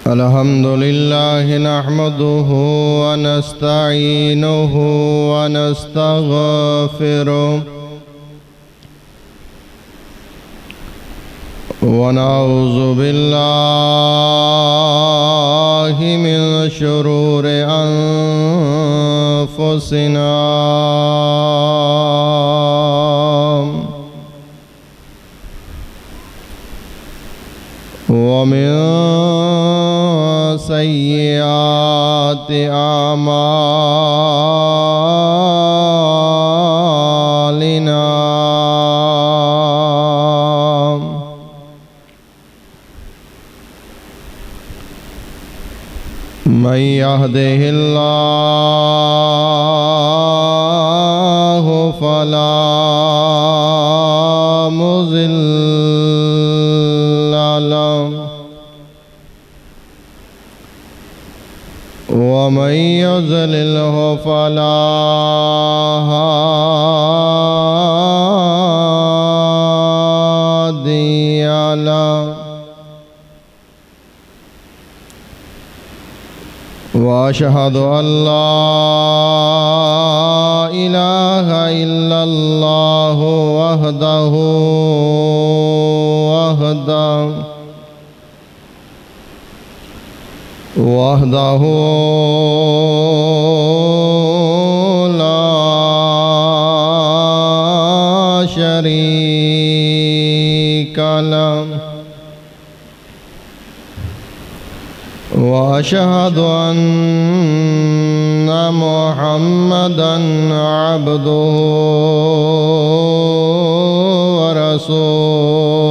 الحمد لله نحمده ونستعينه ونستغفره ونعوذ بالله من شرور أنفسنا ومن سيئات أعمالنا من يهده الله فلا مضل له ومن يضلله فلا هادي له وأشهد أن لا إله إلا الله وحده لا شريك له وأشهد أن محمدًا عبده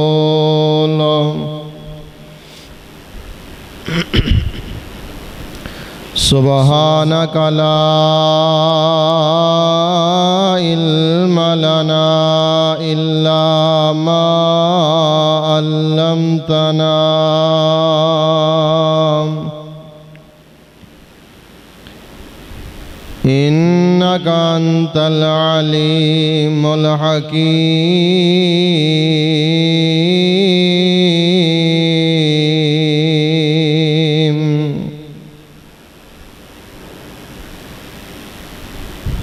ورسوله سبحانك لا علم لنا إلا ما علمتنا إنك أنت العليم الحكيم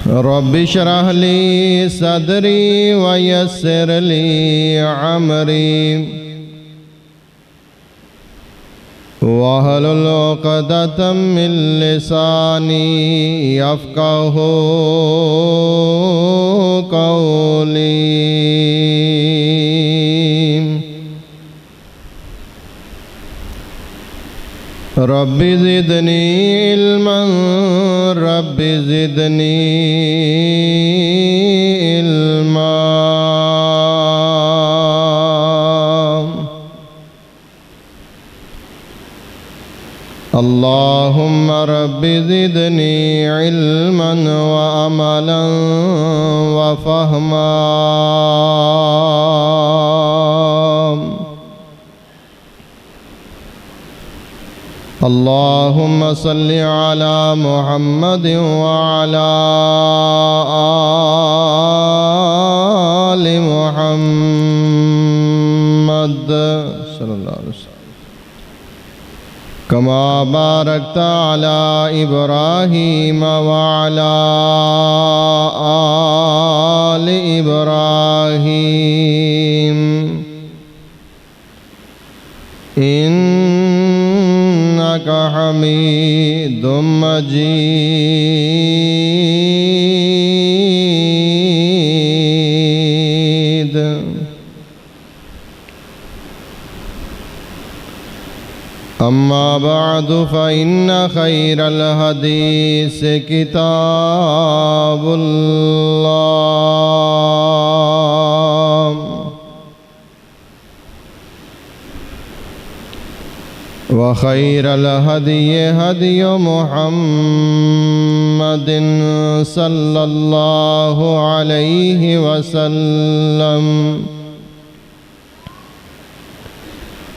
رب اشرح لي صدري ويسر لي أمري واحلل عقدة من لساني يفقه قولي رب زدني علما رب زدني علما اللهم رب زدني علما وعملا وفهما اللهم صل على محمد وعلى آل محمد صلی اللہ علیہ وسلم كما باركت على إبراهيم وعلى آل إبراهيم إنك حميد مجيد أما بعد فإن خير الحديث كتاب الله وخير الهدي هدي محمد صلى الله عليه وسلم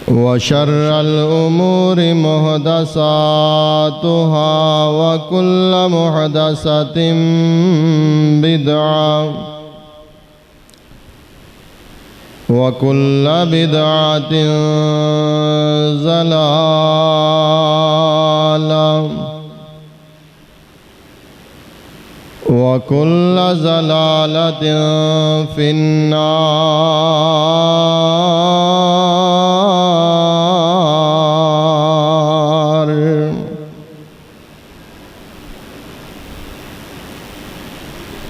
وشر الأمور محدثاتها وكل محدثة بدعة وكل بدعة ضلالة وكل ضلالة في النار.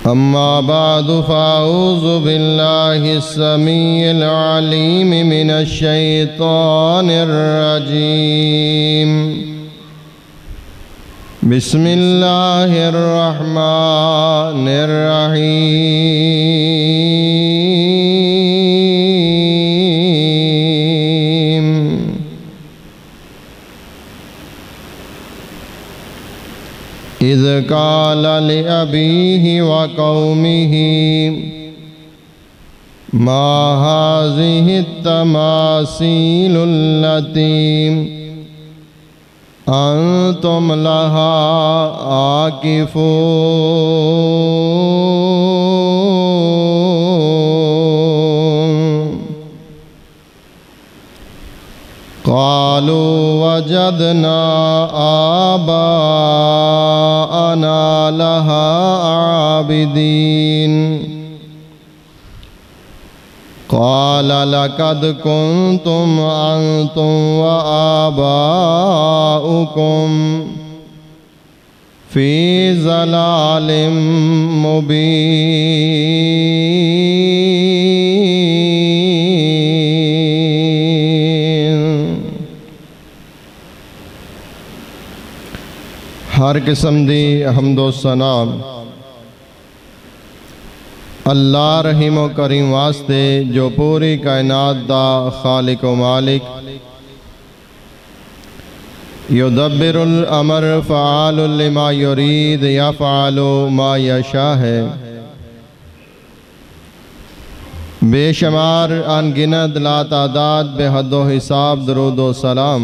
أما بعد فأعوذ بالله السميع العليم من الشيطان الرجيم. بسم الله الرحمن الرحيم. إذ قال لأبيه وقومه ما هذه التماثيل التي أنتم لها عاكفون. قالوا وجدنا آباءنا لها عابدين. قال لقد كنتم أنتم وآباؤكم في ضلال مبين. ہر قسم دی حمد و ثنا اللہ رحیم و کریم واسطے جو پوری کائنات دا خالق و مالک، یدبر الامر فعال لما یرید یفعل ما یشاء ہے. بے شمار انگنت لا تعداد بے حد و حساب درود و سلام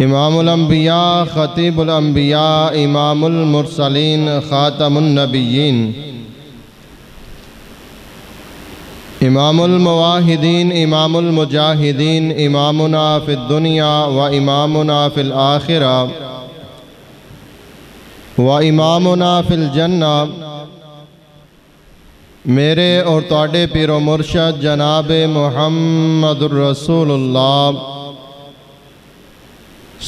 امام الانبیاء خطیب الانبیاء امام المرسلین خاتم النبیین امام المواحدین امام المجاہدین امامنا فی الدنیا و امامنا فی الآخرہ و امامنا فی الجنہ میرے اور تواڈے پیر و مرشد جناب محمد الرسول اللہ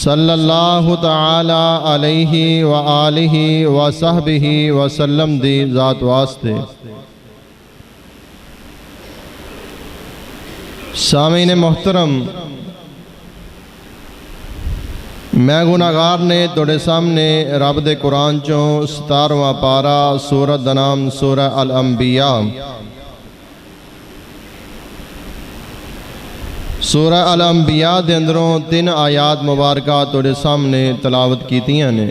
صلی اللہ تعالی علیہ وآلہ وصحبہ وسلم دی ذات واسطے. سامعین محترم، میں گناہگار نے توڑے سامنے رب دے قرآن چوں 17واں پارا سورت دا نام سورہ الانبیاء سورہ الانبیاء دے اندروں 3 آیات مبارکہ توڑے سامنے تلاوت کیتیاں نے.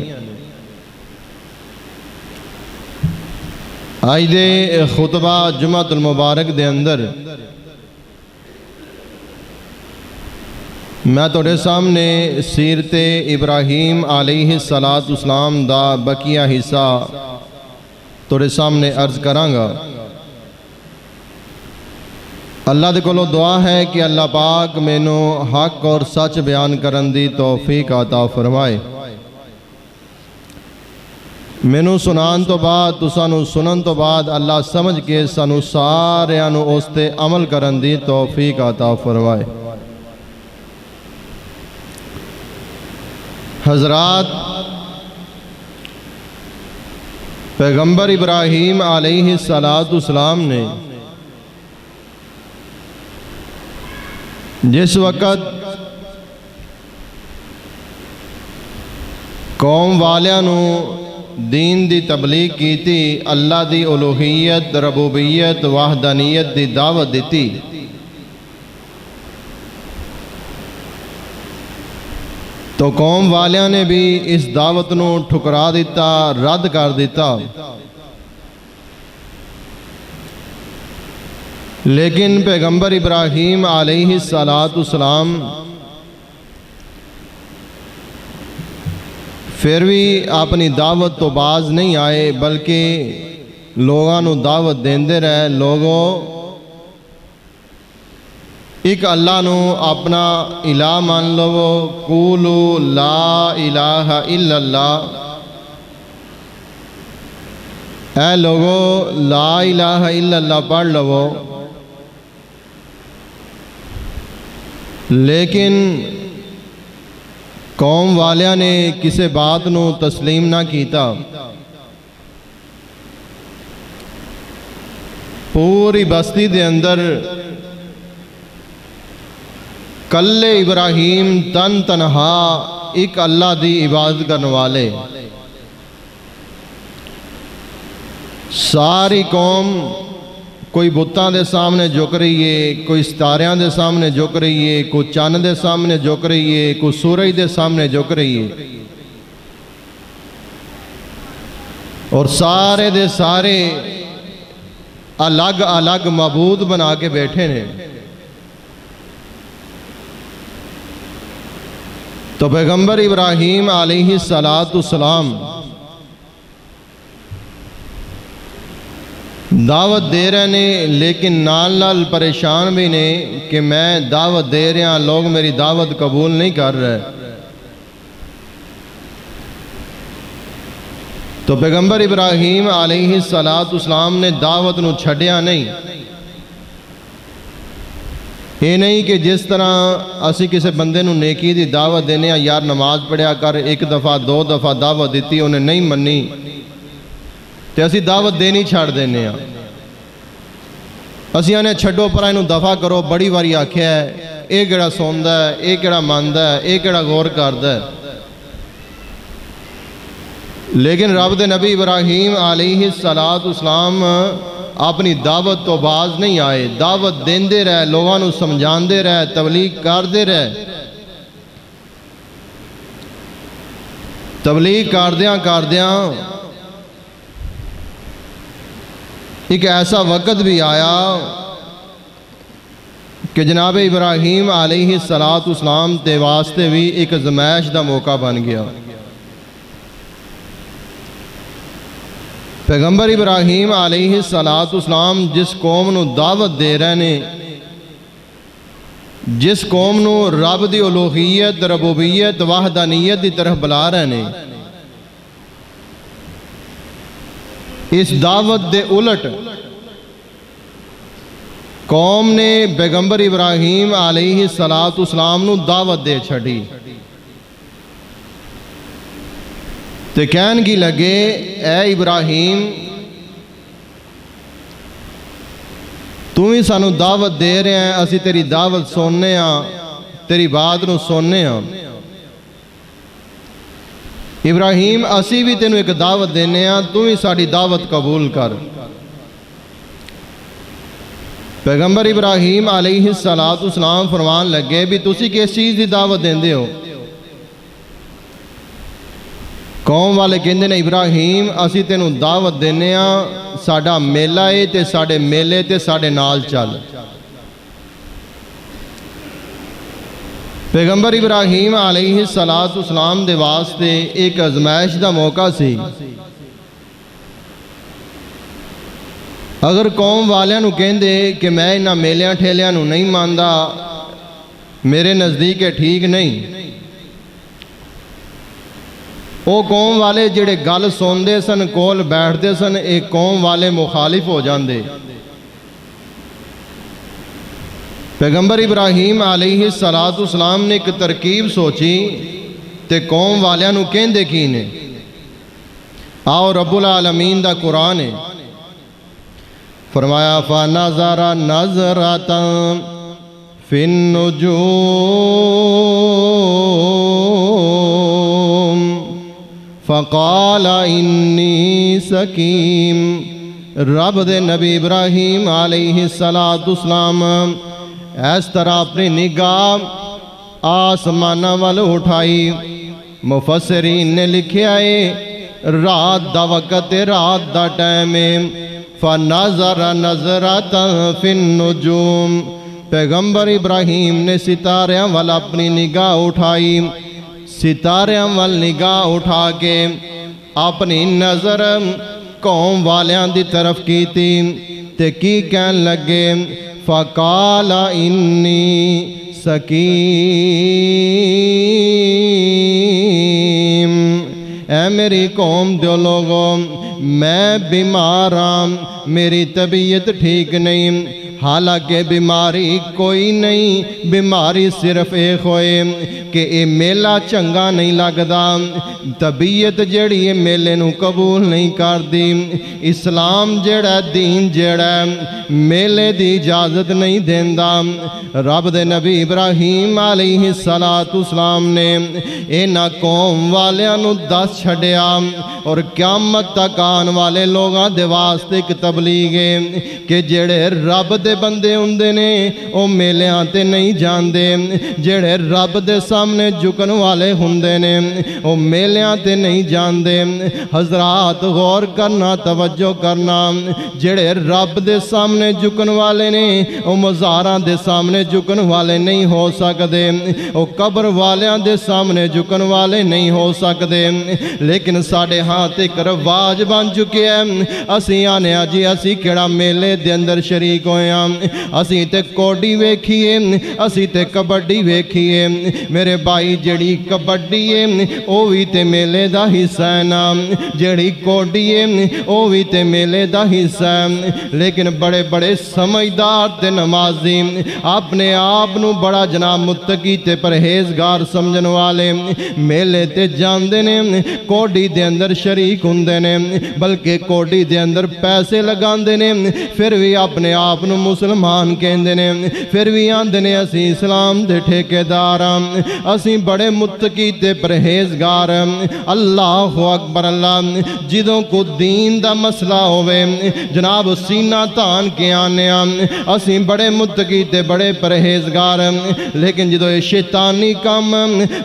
آج دے خطبہ جمعۃ المبارک دے اندر میں توڑے سامنے سیرت ابراہیم علیہ السلام دا بقیہ حصہ توڑے سامنے عرض کرانگا. اللہ دے کولو دعا ہے کہ اللہ پاک مینو حق اور سچ بیان کرن دی توفیق عطا فرمائے. مینو سنان تو بعد تسانو سنن تو بعد اللہ سمجھ کے سانو ساریانو اس تے عمل کرن دی توفیق عطا فرمائے. حضرات، پیغمبر ابراہیم علیہ السلام نے جس وقت قوم والیاں دین دی تبلیغ کی تھی، اللہ دی الوہیت، ربوبیت، وحدانیت دی دعوت دیتی، تو قوم والیاں نے بھی اس دعوت نو ٹھکرا دیتا، رد کر دیتا. لیکن پیغمبر ابراہیم علیہ السلام پھر بھی اپنی دعوت تو باز نہیں آئے، بلکہ لوگاں نو دعوت دیندے رہے لوگوں ایک اللہ نو اپنا الہ مان لو قولو لا الہ الا اللہ اے لوگو لا الہ الا اللہ پڑھ لو لیکن قوم والیاں نے کسے بات نو تسلیم نہ کیتا پوری بستی دے اندر کلے ابراہیم تن تنہا ایک اللہ دی عبادت کرنے والے ساری قوم کوئی بتاں دے سامنے جھک رہی ہے کوئی ستاریاں دے سامنے جھک رہی ہے کوئی چاند دے سامنے جھک رہی ہے کوئی سورج دے سامنے جھک رہی ہے اور سارے دے سارے الگ الگ معبود بنا کے بیٹھے نے تو پیغمبر ابراہیم علیہ السلام دعوت دے رہے نے لیکن نال نال پریشان بھی نے کہ میں دعوت دے رہا لوگ میری دعوت قبول نہیں کر رہے تو پیغمبر ابراہیم علیہ السلام نے دعوت نو چھڑیا نہیں یہ نہیں کہ جس طرح اسی کسی بندے نو نیکی دی دعوت دینے یار نماز پڑھیا کر ایک دفعہ دو دفعہ دعوت دیتی انہیں نہیں منی تے اسی دعوت دینی چھاڑ دینے اسی آنے چھڑو پر اینو دفعہ کرو بڑی واری آکھیا ہے ایک گڑا سوندہ ہے ایک گڑا ماندہ ہے ایک گڑا غور کردہ ہے لیکن رب دے نبی ابراہیم علیہ السلام اپنی دعوت تو باز نہیں آئے دعوت دیندے رہے لوگاں نو سمجھاندے رہے تبلیغ کردے رہے تبلیغ کردیاں ایک ایسا وقت بھی آیا کہ جناب ابراہیم علیہ السلام تے واسطے بھی ایک زمائش دا موقع بن گیا پیغمبر ابراہیم علیہ السلام جس قوم نو دعوت دے رہے نے جس قوم نو رب دی الوہیت ربوبیت وحدانیت دی طرف بلا رہے نے اس دعوت دے الٹ قوم نے پیغمبر ابراہیم علیہ السلام نو دعوت دے چھڑی تے کہن کی لگے اے ابراہیم تم ہی سانو دعوت دے رہے ہیں اسی تیری دعوت سننے تیری بات نو سننے ابراہیم اسی بھی تینو ایک دعوت دینے تم ہی ساری دعوت قبول کر پیغمبر ابراہیم علیہ السلام فرمان لگے بھی تسی کس چیز دی دعوت دیندے ہو قوم والے کہندے نے ابراہیم اسی تینو دعوت دینے ساڑا میلہ ہے تے ساڑے میلے تے ساڑے نال چل پیغمبر ابراہیم علیہ السلام دے واسطے ایک ازمائش دا موقع سی اگر قوم والیاں نو کہندے کہ میں انہاں میلیاں ٹھیلیاں نو نہیں ماندا میرے نزدیک ٹھیک نہیں او قوم والے جڑے گل سوندے سن کول بیٹھدے سن ایک قوم والے مخالف ہو جاندے پیغمبر ابراہیم علیہ السلام نے ایک ترکیب سوچی تے قوم والیاں نو کہندے کی نے آؤ رب العالمین دا قرآن ہے فرمایا فَنَظَرَ نَظْرَةً فِي النُّجُومِ فَقَالَ إِنِّي سَقِيمٌ رب دے نبی ابراہیم علیہ السلام اس طرح اپنی نگاہ آسمانہ وال اٹھائی مفسرین نے لکھیا ہے رات دا وقت رات دا ٹائم فَنَظَرَ نَظْرَةً فِي النُّجُومِ پیغمبر ابراہیم نے ستاریاں وال اپنی نگاہ اٹھائی ستاریاں وال نگاہ اٹھا کے اپنی نظر قوم والیاں دی طرف کیتی تے کی کہن لگے فقال انی سقیم اے میری قوم دو لوگوں میں بیمار ہاں میری طبیعت ٹھیک نہیں حالانکہ بیماری کوئی نہیں بیماری صرف ایک ہوئے کہ اے میلہ چنگا نہیں لگدا طبیعت جیڑی اے میلے نو قبول نہیں کر دی اسلام جیڑا دین جیڑا میلے دی اجازت نہیں دیندا رب دے نبی ابراہیم علیہ السلام نے اینا قوم والیاں نو دس چھڑیا اور قیامت تک آن والے لوگاں دے واسطے ایک تبلیغ ہے کہ جیڑے رب دے بندے ہوندے نے او میلیاں تے نہیں جاندے جیڑے رب دے سامنے جھکن والے ہوندے نے او میلیاں تے نہیں جاندے حضرات غور کرنا توجہ کرنا جیڑے رب دے سامنے جھکن والے نے او مزاراں دے سامنے جھکن والے نہیں ہو سکدے او قبر والیاں دے سامنے جھکن والے نہیں ہو سکدے لیکن ساڈے ہاتھ ایک رواج بن چکے ہیں اسی آنے جی اسی کیڑا میلے دے اندر شریک ہوئے ہیں اسی تے کوڈی ویکھیے اسی تے کبڈی ویکھیے میرے بھائی جڑی کبڈی ہے او وی تے میلے دا حصہ ہے نا جڑی کوڈی ہے او وی تے میلے دا حصہ ہے لیکن بڑے بڑے سمجھدار تے نمازی اپنے آپ نو بڑا جناب متقی تے پرہیزگار سمجھن والے میلے تے جاندے نے کوڈی دے اندر شریک ہوندے نے بلکہ کوڈی دے اندر پیسے لگاندے نے پھر بھی اپنے آپ نو مسلمان کہندے نے پھر بھی آندے نے اسی اسلام دے ٹھیکیدار اسی بڑے متقی تے پرہیزگار اللہ اکبر اللہ جدوں کو دین دا مسئلہ ہوئے جناب سینہ تان کے آنے اسی بڑے متقی تے بڑے پرہیزگار لیکن جدوں یہ شیطانی کام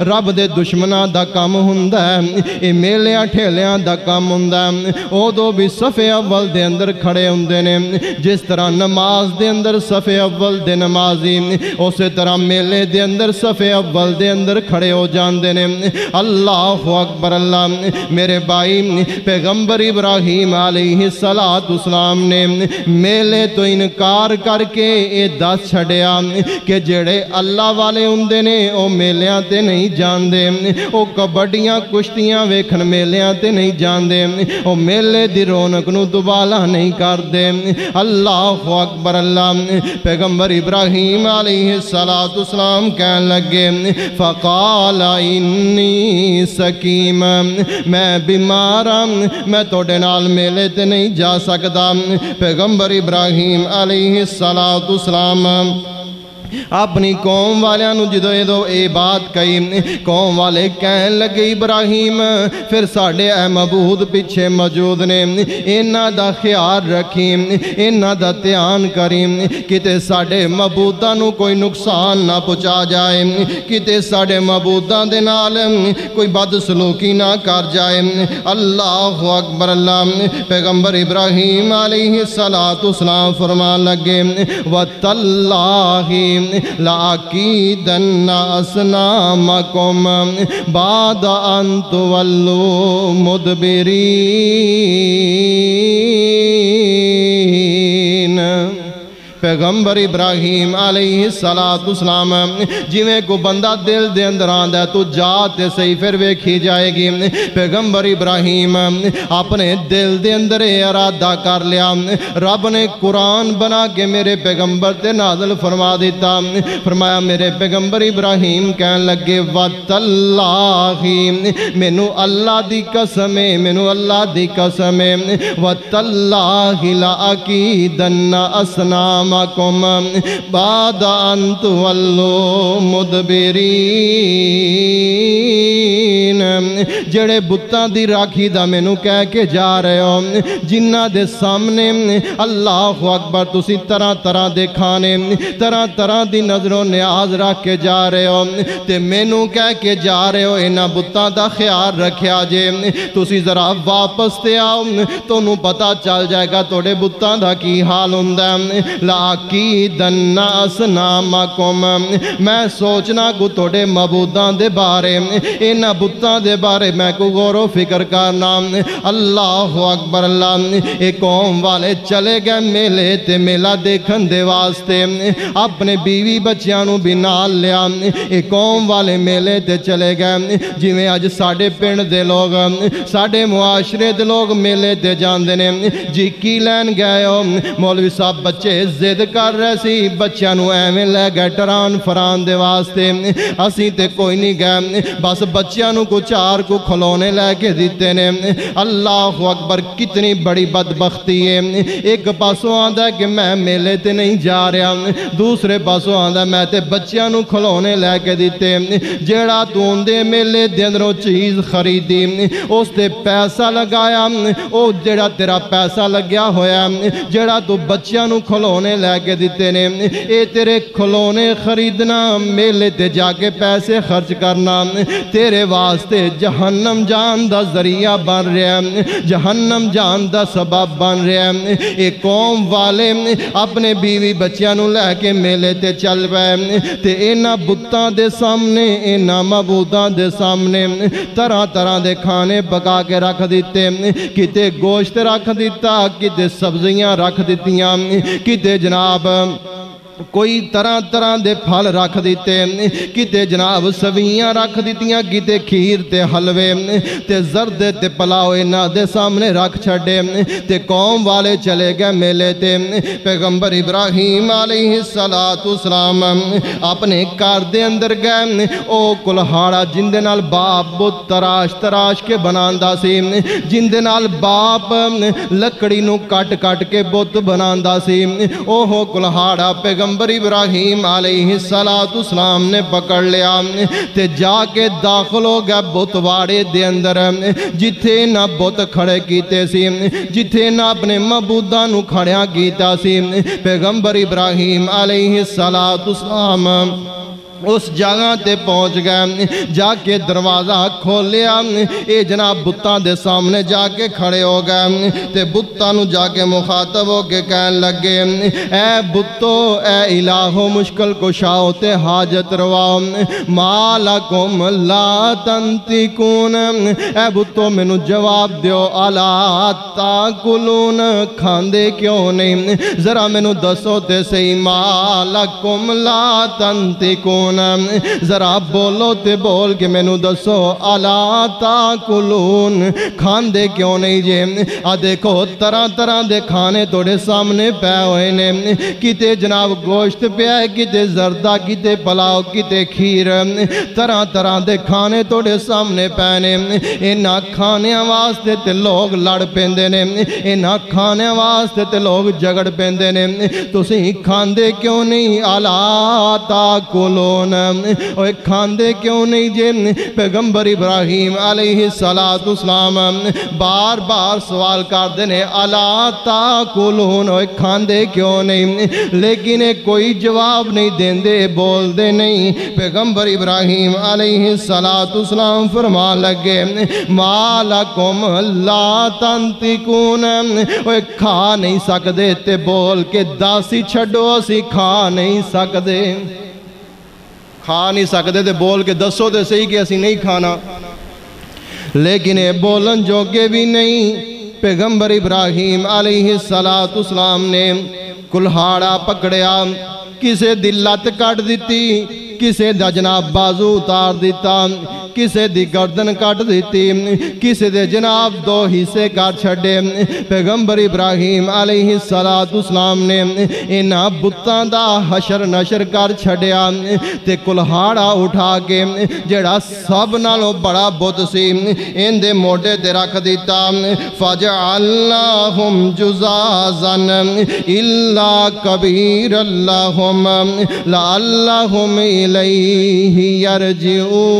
رب دے دشمنہ دا کام ہوندا ہے یہ میلیاں ٹھیلیاں دا کام ہوندا ہے او دو بھی صفے اول دے اندر کھڑے ہوندے نے جس طرح نماز دے اندر صفے اول دے نمازی اسی طرح میلے دے اندر صفے اول دے اندر کھڑے ہو جاندے نے اللہ اکبر اللہ میرے بھائی پیغمبر ابراہیم علیہ السلام نے میلے تو انکار کر کے اے دس چھڑیا کہ جڑے اللہ والے ہوندے نے او میلیاں تے نہیں جاندے او کبڈیاں کشتیاں ویکھن میلیاں تے نہیں جاندے او میلے دی رونق نو دوبالا نہیں کردے اللہ اکبر اللہ پیغمبر ابراہیم علیہ السلام کہن لگے فقال انی سقیم میں بیمارا میں توڑے نال میلے تے نہیں جا سکتا پیغمبر ابراہیم علیہ السلام اپنی قوم والیاں نو جدو اے بات کہی قوم والے کہن لگے ابراہیم پھر ساڑھے اے معبود پیچھے موجود نے انہاں دا خیال رکھیں انہاں دا دھیان کریں کتے ساڑھے معبوداں نو کوئی نقصان نہ پہنچا جائے کتے ساڑھے معبوداں دے نال کوئی بدسلوکی نہ کر جائے اللہ اکبر اللہ پیغمبر ابراہیم علیہ السلام فرمان لگے وَتَاللَّهِ لَأَكِيدَنَّ أَصْنَامَكُمْ بَعْدَ أَن تُوَلُّوا مُدْبِرِينَ پیغمبر ابراہیم علیہ السلام جویں کو بندہ دل دے اندر آندہ ہے تو جاتے صحیح پھر ویکھی جائے گی پیغمبر ابراہیم اپنے دل دے اندر ارادہ کر لیا رب نے قرآن بنا کے میرے پیغمبر تے نازل فرما دیتا فرمایا میرے پیغمبر ابراہیم کہن لگے وَتَاللَّهِ مینو اللہ دی قسم مینو اللہ دی قسم وَتَاللَّهِ لَأَكِيدَنَّ أَصْنَامَكُمْ بعد ان تولوا مدبرین جڑے بتاں دی راکھی دا مینوں کہہ کے جا رہے ہو جنہ دے سامنے اللہ اکبر تسی طرح طرح دے کھانے طرح طرح دی نظر و نیاز رکھ کے جا رہے ہو تے مینوں کہہ کے جا رہے ہو انہاں بتاں دا خیال رکھیا جے تسی ذرا واپس تے آؤ تونوں پتہ چل جائے گا توڑے بتاں دا کی حال ہوندا ہے لَأَكِيدَنَّ أَصْنَامَكُمْ میں سوچنا کو توڑے معبودان دے بارے انہاں بتاں دے بارے میں کو غور و فکر کرنا اللہ اکبر اللہ ایک قوم والے چلے گئے میلے تے میلہ دیکھن دے واسطے اپنے بیوی بچیانوں بھی نال لیا ایک قوم والے میلے تے چلے گئے جی میں آج ساڑھے پنڈ دے لوگ ساڑھے معاشرے دے لوگ میلے تے جان دینے جی کی لین گئے ہو مولوی صاحب بچے زد کر رہے سی بچیانوں ایمیں لے گئے ٹران فران دے واسطے اسی تے کوئی نہیں گئے بس بچیانوں کو چار کو کھلونے لے کے دیتے نے اللہ اکبر کتنی بڑی بدبختی ہے ایک پاسوں آندہ ہے کہ میں میلے تے نہیں جا رہا دوسرے پاسوں آندہ ہے میں تے بچیانوں کھلونے لے کے دیتے جیڑا تو اندے میلے دے اندروں چیز خریدی اس تے پیسہ لگایا او جیڑا تیرا پیسہ لگیا ہویا جیڑا تو بچیانوں کھلونے لے کے دیتے نے اے تیرے کھلونے خریدنا میلے تے جا کے پیسے خرچ کرنا تیرے واسطے جہنم جان دا ذریعہ بن رہا ہے جہنم جان دا سبب بن رہا ہے ایک قوم والے اپنے بیوی بچیانوں لے کے میلے تے چل پئے تے اینا بتاں دے سامنے اینا معبوداں دے سامنے طرح طرح دے کھانے پکا کے رکھ دیتے کتے گوشت رکھ دیتا کتے سبزیاں رکھ دیتیاں کتے جناب کوئی طرح طرح دے پھل رکھ دیتے کتے جناب سویاں رکھ دیتیاں کتے کھیر تے حلوے تے زرد تے پلاؤ اینا دے سامنے رکھ چھڑے تے قوم والے چلے گئے میلے تے پیغمبر ابراہیم علیہ السلام اپنے کار دے اندر گئے او کلہاڑا جن دے نال باپ بت تراش تراش کے بناندہ سی جن دے نال باپ لکڑی نو کٹ کٹ کے بت بناندہ سی او ہو کلہاڑا پیغمبر ابراہیم علیہ السلام نے پکڑ لیا تے جا کے داخل ہو گیا بت واڑے دے اندر جتھے نہ بت کھڑے کیتے سی جتھے نہ اپنے معبوداں نو کھڑیاں کیتا سی پیغمبر ابراہیم علیہ السلام اس جگہ تے پہنچ گئے جا کے دروازہ کھول لیا اے جناب بتاں دے سامنے جا کے کھڑے ہو گئے تے بتاں نو جا کے مخاطب ہو کے کہن لگے اے بتو اے الہو مشکل کشاؤ تے حاجت رواؤ ما لکم لا تنتقون اے بتو میں نو جواب دیو الا تاکلون کھاندے کیوں نہیں ذرا میں نو دسو تے صحیح ما لکم لا تنتقون ذرا بولو تے بول کے میں نو دسو الا تاکلون کھاندے کیوں نہیں جے دیکھو طرح طرح دے کھانے توڑے سامنے پہ ہوئے نے کتے جناب گوشت پہ ہے کتے زردہ کتے پلاؤ کتے کھیر طرح طرح دے کھانے توڑے سامنے پہ نے اینا کھانے واسطے تے لوگ لڑ پیندے نے اینا کھانے واسطے تے لوگ جگڑ پیندے نے تو سی کھاندے کیوں نہیں الا تاکلون اوہ کھاندے کیوں نہیں جے پیغمبر ابراہیم علیہ السلام بار بار سوال کر دینے الا تاکلون اوہ کھاندے کیوں نہیں لیکن کوئی جواب نہیں دین دے بول دے نہیں پیغمبر ابراہیم علیہ السلام فرما لگے ما لکم لا تنتقون اوہ کھا نہیں سکدے تے بول کے داسی چھڑو اسی کھا نہیں سکدے کھا نہیں سکتے تے بول کے دسو تے صحیح کہ اسی نہیں کھانا لیکن اے بولن جو کے بھی نہیں پیغمبر ابراہیم علیہ السلام نے کلہاڑا پکڑیا کسے دل لت کٹ دیتی کسے دا جناب بازو اتار دیتا کسے دی گردن کٹ دیتی کسے دے جناب دو حصے کر چھڑے پیغمبر ابراہیم علیہ السلام نے انہا بتاں دا حشر نشر کر چھڑیا تے کلہاڑا اٹھا کے جڑا سب نالوں بڑا بت سی ان دے موڑے تے رکھ دیتا فَجَعَلْنَاهُمْ جُزَازًا إِلَّا كَبِيرًا لَهُمْ لَعَلَّهُمْ إِلَيْهِ يَرْجِعُونَ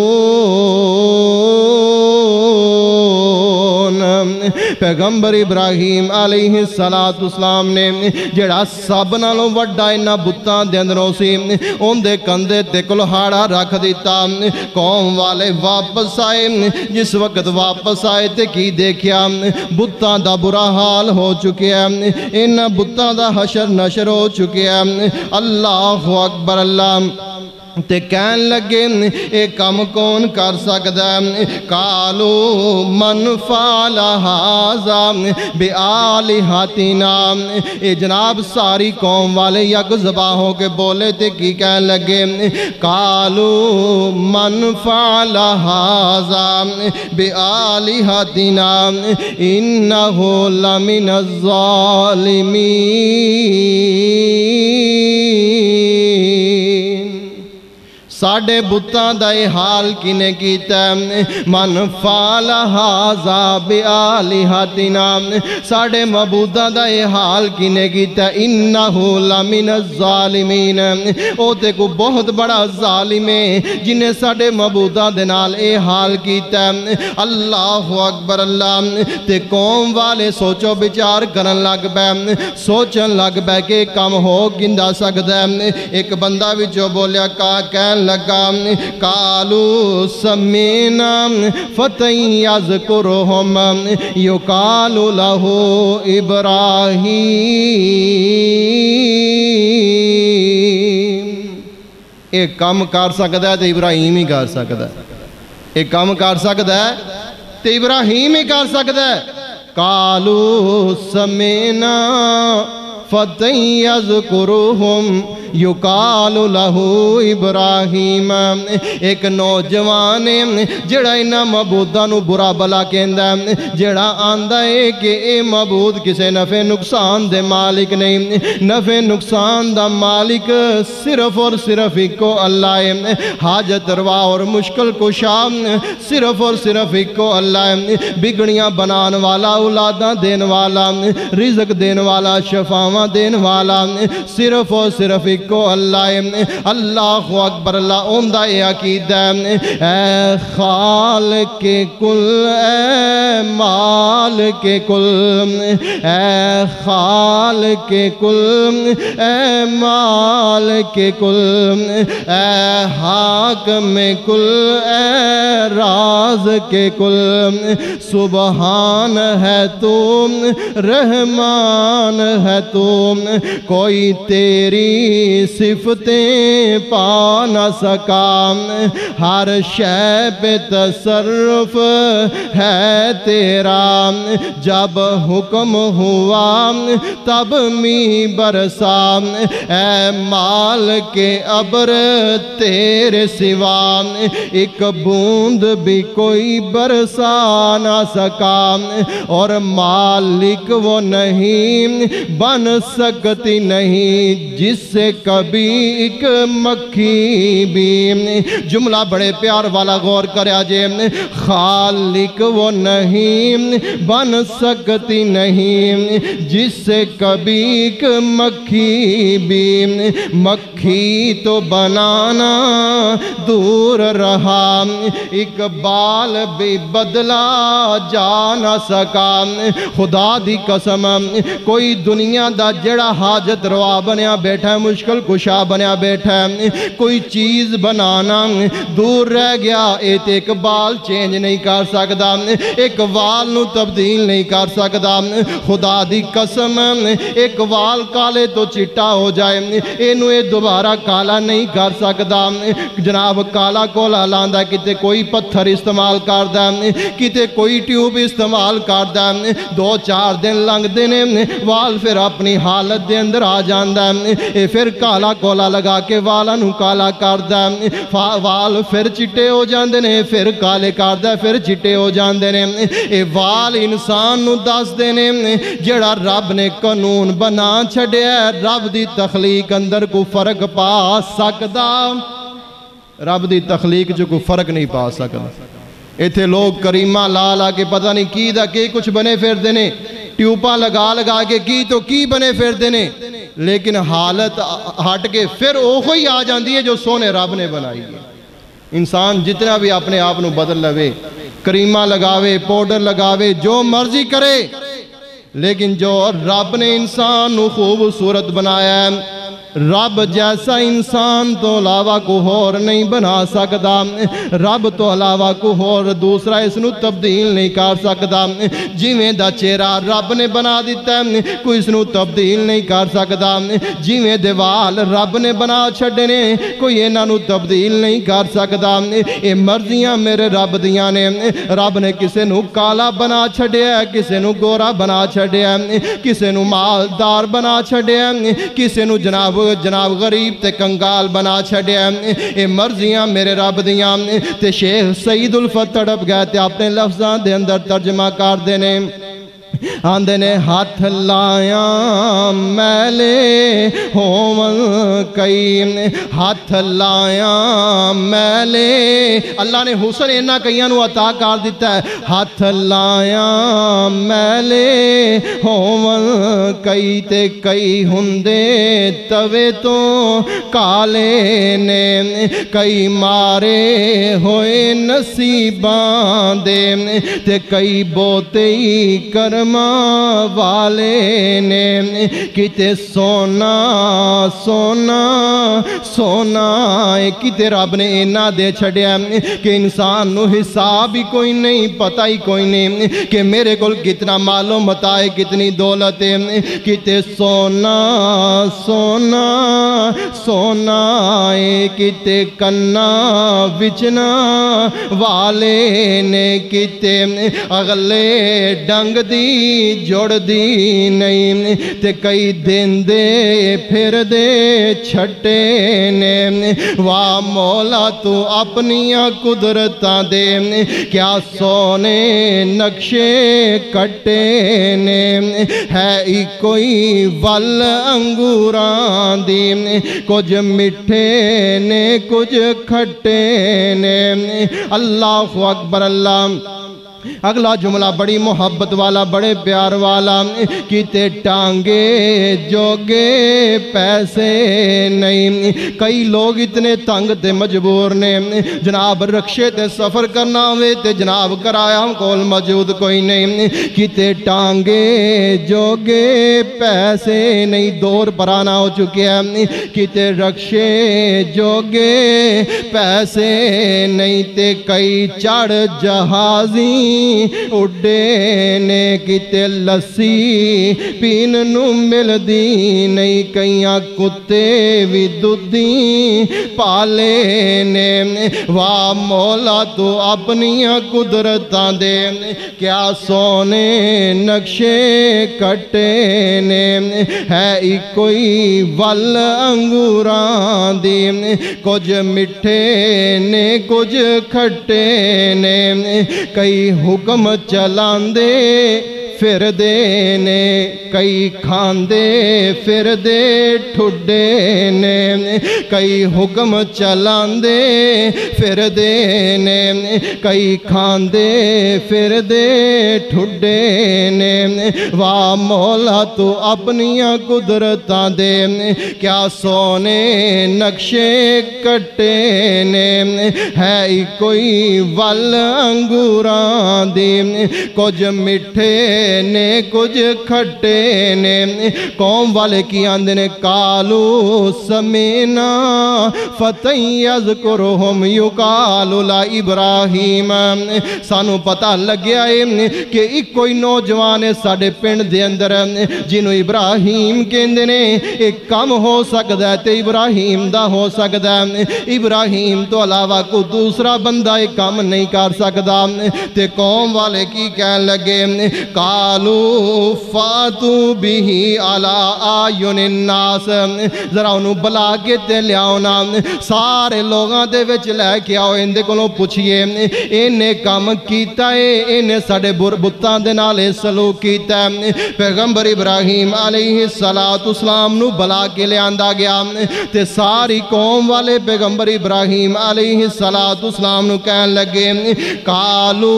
پیغمبر ابراہیم علیہ السلام نے جڑا سب نالوں وڈا انہاں بتاں دے اندروں سی ان دے کندھے تے کلہاڑا رکھ دیتا۔ قوم والے واپس آئے، جس وقت واپس آئے تے کی دیکھیا بتاں دا برا حال ہو چکیا، انہاں بتاں دا حشر نشر ہو چکیا۔ اللہ اکبر اللہ تے کہن لگے اے کم کون کر سکدا ہے؟ قالو من فعل ھذا بآلہتنا، اے جناب ساری قوم والے یک زبان ہو کے بولے تے کی کہن لگے قالو من فعل ھذا بآلہتنا انہ لمن الظالمین۔ ساڑھے بتاں دا اے حال کنے کیتا ہے؟ من فعل ھذا بآلہتنا، ساڑھے معبوداں دا اے حال کنے کیتا ہے؟ انہو لمن الظالمین، او تے کو بہت بڑا ظالم ہے جنہیں ساڑھے معبوداں دے نال اے حال کیتا ہے۔ اللہ اکبر اللہ تے قوم والے سوچو بچار کرن لگ بے، سوچن لگ بے کہ کم ہو گندہ سکتا ہے۔ ایک بندہ وچوں بولیا کہن لگا قالو سمینا فتى یذکرہم یقال لہ ابراہیم۔ ایک کام کر سکتا ہے تو ابراہیم ہی کر سکتا ہے، ایک کام کر سکتا ہے تو ابراہیم ہی کر سکتا ہے۔ قالو سمینا فتى یذکرہم یقال لہ ابراہیم، ایک نوجوان جڑا انہاں معبوداں نو برا بلا کہندا ہے، جڑا آندا ہے کہ اے معبود کسے نفع نقصان دے مالک نہیں، نفع نقصان دا مالک صرف اور صرف ایکو اللہ ہے، حاجت روا اور مشکل کشا صرف اور صرف ایکو اللہ ہے، بگڑیاں بنان والا، اولاداں دین والا، رزق دین والا، شفاواں دین والا صرف اور صرف کو اللہ ہے۔ اللہ اکبر اللہ اوندہ اے عقیدہ اے خالق کل، اے مالک کل، اے خالق کل، اے مالک کل، اے حاکم کل، اے راز کے کل، سبحان ہے تو، رحمان ہے تو، کوئی تیری صفتیں پا نہ سکا، ہر شے پہ تصرف ہے تیرا، جب حکم ہوا تب می برسا، اے مالک ابر تیرے سوا ایک بوند بھی کوئی برسا نہ سکا، اور مالک وہ نہیں بن سکتی نہیں جس سے کبھی ایک مکھی بھی۔ جملہ بڑے پیار والا غور کریا جے، خالق وہ نہیں بن سکتی نہیں جس سے کبھی ایک مکھی بھی، مکھی تو بنانا دور رہا، اقبال بھی بدلا جا نہ سکا۔ خدا دی قسم کوئی دنیا دا جڑا حاجت روا بنیا بیٹھا ہے، مشکل کشا بنیا بیٹھا ہے، کوئی چیز بنانا دور رہ گیا، ایک بال چینج نہیں کر سکتا، ایک وال نو تبدیل نہیں کر سکتا۔ خدا دی قسم ایک وال کالے تو چٹا ہو جائے، اینو اے دوبارہ کالا نہیں کر سکتا۔ جناب کالا کولا لاندا کتے کوئی پتھر استعمال کردا، کتے کوئی ٹیوب استعمال کردا، 2-4 دن لنگ دینے وال پھر اپنی حالت دے اندر آ جاندا ہے، اے پھر کالا کولا لگا کے والا نو کالا کردا، وال پھر چٹے ہو جاندے نے، پھر کالے کردا، پھر چٹے ہو جاندے نے۔ اے وال انسان نو دس دینے جڑا رب نے قانون بنا چھڑیا، رب دی تخلیق اندر کو فرق پا سکدا، رب دی تخلیق جو کو فرق نہیں پا سکدا۔ ایتھے لوگ کریمہ لا لا کے پتہ نہیں کی دا کی کچھ بنے پھر دینے، ٹیوپاں لگا لگا کے کی تو کی بنے پھر دینے، لیکن حالت ہٹ کے پھر اوہی آ جاندی ہے جو سونے رب نے بنائی ہے۔ انسان جتنا بھی اپنے آپ نو بدل لوے، کریمہ لگاوے، پاؤڈر لگاوے، جو مرضی کرے، لیکن جو رب نے انسان نو خوبصورت بنایا ہے، رب جیسا انسان تو علاوہ کو اور نہیں بنا سکتا، رب تو علاوہ کو اور دوسرا اس نو تبدیل نہیں کر سکتا، جویں دا چہرہ رب نے بنا دیتا ہے کوئی اس نو تبدیل نہیں کر سکتا، جویں دیوال رب نے بنا چھڑے نے کوئی انہاں نو تبدیل نہیں کر سکتا۔ اے مرضیاں میرے رب دیاں نے، رب نے کسے نو کالا بنا چھڑیا ہے، کسے نو گورا بنا چھڑیا ہے، کسے نو مالدار بنا چھڑیا ہے، کسے نو جناب غریب تے کنگال بنا چھڑیا ہے۔ اے مرضیاں میرے رب دیاں تے شیخ سید الفت تڑپ گئے تے اپنے لفظاں دے اندر ترجمہ کر دینے، آندے نے ہاتھ لایاں میلے ہومن کئی، ہاتھ لایاں میلے، اللہ نے حسن انہاں کئیاں نو عطا کر دیتا ہے، ہاتھ لایاں میلے ہومن کئی تے کئی ہندے توے تو کالے نے، کئی مارے ہوئے نصیبان دے تے کئی بوتے کرم والے نے، کتے سونا سونا سونا کتے رب نے اینا دے چھڑیا کہ انسان نو حساب ہی کوئی نہیں، پتہ ہی کوئی نہیں کہ میرے کول کتنا مال و متاع ہے، کتنی دولت ہے، کتے سونا سونا سونا کتے کنا وچنا والے نے، کتے اگلے ڈنگ دی جوڑ دی نہیں تے کئی دن دے پھر دے چھٹے نے، واہ مولا تو اپنیاں قدرتاں دے کیا سونے نقشے کٹے نے، ہے ہی کوئی ول انگوراں دی، کچھ مٹھے نے کچھ کھٹے نے۔ اللہ اکبر اللہ۔ اگلا جملہ بڑی محبت والا، بڑے پیار والا، کتے ٹانگے جوگے پیسے نہیں، کئی لوگ اتنے تنگ تے مجبور نے، جناب رکشے تے سفر کرنا ہوئے تے جناب کرایہ کول موجود کوئی نہیں، کتے ٹانگے جوگے پیسے نہیں، دور پرانا ہو چکے ہیں، کتے رکشے جوگے پیسے نہیں تے کئی چڑھ جہازی اڈے نے، کتے لسی پین نو مل دی نہیں، کئیاں کتے وی دودھی پالے نے، واہ مولا تو اپنیاں قدرتاں دے کیا سونے نقشے کٹے نے، ہے ہی کوئی ول انگوراں دی، کچھ مٹھے نے کچھ کھٹے نے، کئی حکم چلاندے پھر دے نے، کئی کھاندے پھر دے ٹھڈے نے، کئی حکم چلاندے پھر دے نے، کئی کھاندے پھر دے ٹھڈے نے، واہ مولا تو اپنیاں قدرتاں دے کیا سونے نقشے کٹے نے، ہے ہی کوئی ول انگوراں دی، کچھ مٹھے نے کچھ کھٹے نے، قوم والے کی آندے نے کالو سمینا فتح یذکرہم یقالو لا ابراہیم، سانو پتہ لگیا ہے کہ ایک کوئی نوجوان ہے ساڑھے پنڈ دے اندر جنہوں ابراہیم کہندے نے، ایک کام ہو سکتا ہے تے ابراہیم دا ہو سکتا ہے، ابراہیم تو علاوہ کو دوسرا بندہ ایک کام نہیں کر سکتا، تے قوم والے کی کہنے لگے قالو فاتو بھی علی آیون الناس، ذرا انہوں بلا کے تے لیاؤنا، سارے لوگاں دے وچ لے کے آؤ، اندے کولوں پوچھئے انہیں کام کیتا ہے، انہیں ساڑھے بتاں دے نالے سلوک کیتا ہے، پیغمبر ابراہیم علیہ السلام نو بلا کے لے آندہ گیا، تے ساری قوم والے پیغمبر ابراہیم علیہ السلام نو کہنے لگے قالو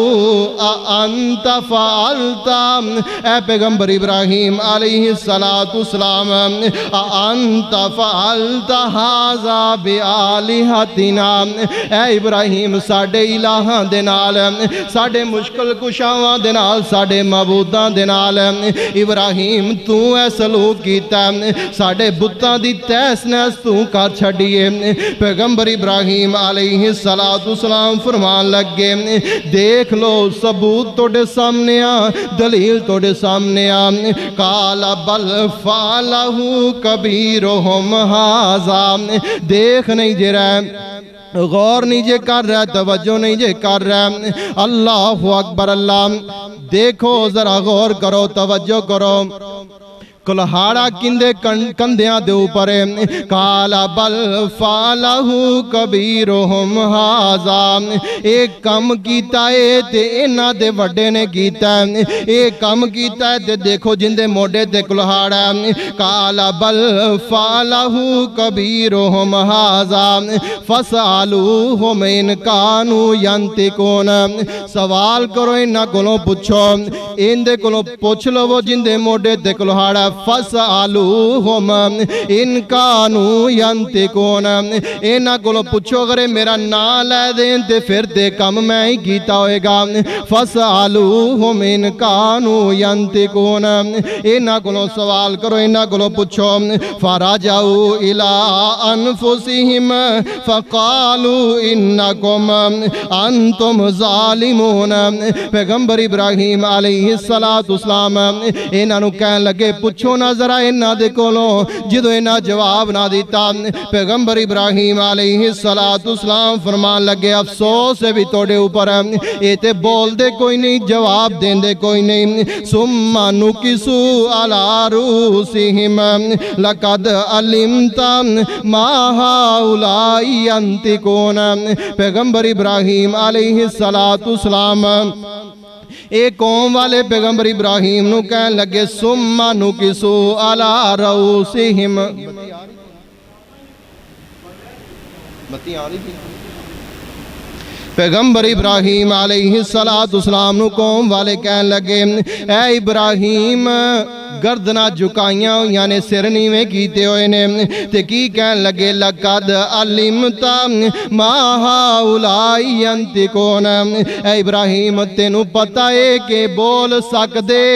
انت فعلتا اے پیغمبر ابراہیم علیہ السلام انت فعلت ھذا بآلہتنا، اے ابراہیم ساڈے الہاں دے نال، ساڈے مشکل کشاواں دے نال، ساڈے معبوداں دے نال ابراہیم تو اے سلوک کیتا، ساڈے بتاں دی تہس نہس تو کر چھڈیے۔ پیغمبر ابراہیم علیہ السلام فرمان لگے دیکھ لو ثبوت توڑے سامنے آ، دلیل توڑے سامنے آ۔ قال بل فعلہ کبیرہم ھذا، دیکھ نہیں جے رہا، غور نہیں جے کر رہا، توجہ نہیں جے کر رہا۔ اللہ اکبر، اللہ دیکھو ذرا غور کرو، توجہ کرو، کلہاڑا کندے کندیاں دے اوپر قال بل فعلہ کبیرہم ھذا، ایک کم کیتا ہے تے انہاں دے وڈے نے کیتا ہے، ایک کم کیتا ہے تے دیکھو جن دے موڈے تے کلہاڑا، قال بل فعلہ کبیرہم ھذا فاسألوہم ان کانوا ینطقون، سوال کرو انہاں کولوں پوچھو، ان دے کولوں پوچھ لو جن دے موڈے تے کلہاڑا، فاسألوہم ان کانوا ینطقون، انہاں کولوں پوچھو اگر میرا نام لے دیں تے پھر تے کم میں ہی کیتا ہوئے گا، فاسألوہم ان کانوا ینطقون، انہاں کولوں سوال کرو، انہاں کولوں پوچھو۔ فرجعوا الی انفسہم فقالوا انکم انتم ظالمون، پیغمبر ابراہیم علیہ السلام انہاں نو کہن لگے پوچھو نہ ذرا انہاں دے کولوں، جدو انہاں جواب نہ دیتا پیغمبر ابراہیم علیہ السلام فرمان لگے افسوس ہے بھی توڑے اوپر، اے تے بول دے کوئی نہیں، جواب دین دے کوئی نہیں۔ ثم نکسوا علی رؤوسہم لقد علمت ما ہؤلاء ینطقون، پیغمبر ابراہیم علیہ السلام ایک قوم والے پیغمبر ابراہیم نو کہن لگے ثم نکسوا علی رؤوسہم، بتی آ رہی تھی، پیغمبر ابراہیم علیہ السلام نو قوم والے کہن لگے اے ابراہیم گردنا جھکائیاں یعنی سر نیویں کیتے ہوئے نے، تے کی کہن لگے لقد علمت ما ہؤلاء ینطقون، اے ابراہیم تینوں پتہ ہے کہ بول سکدے،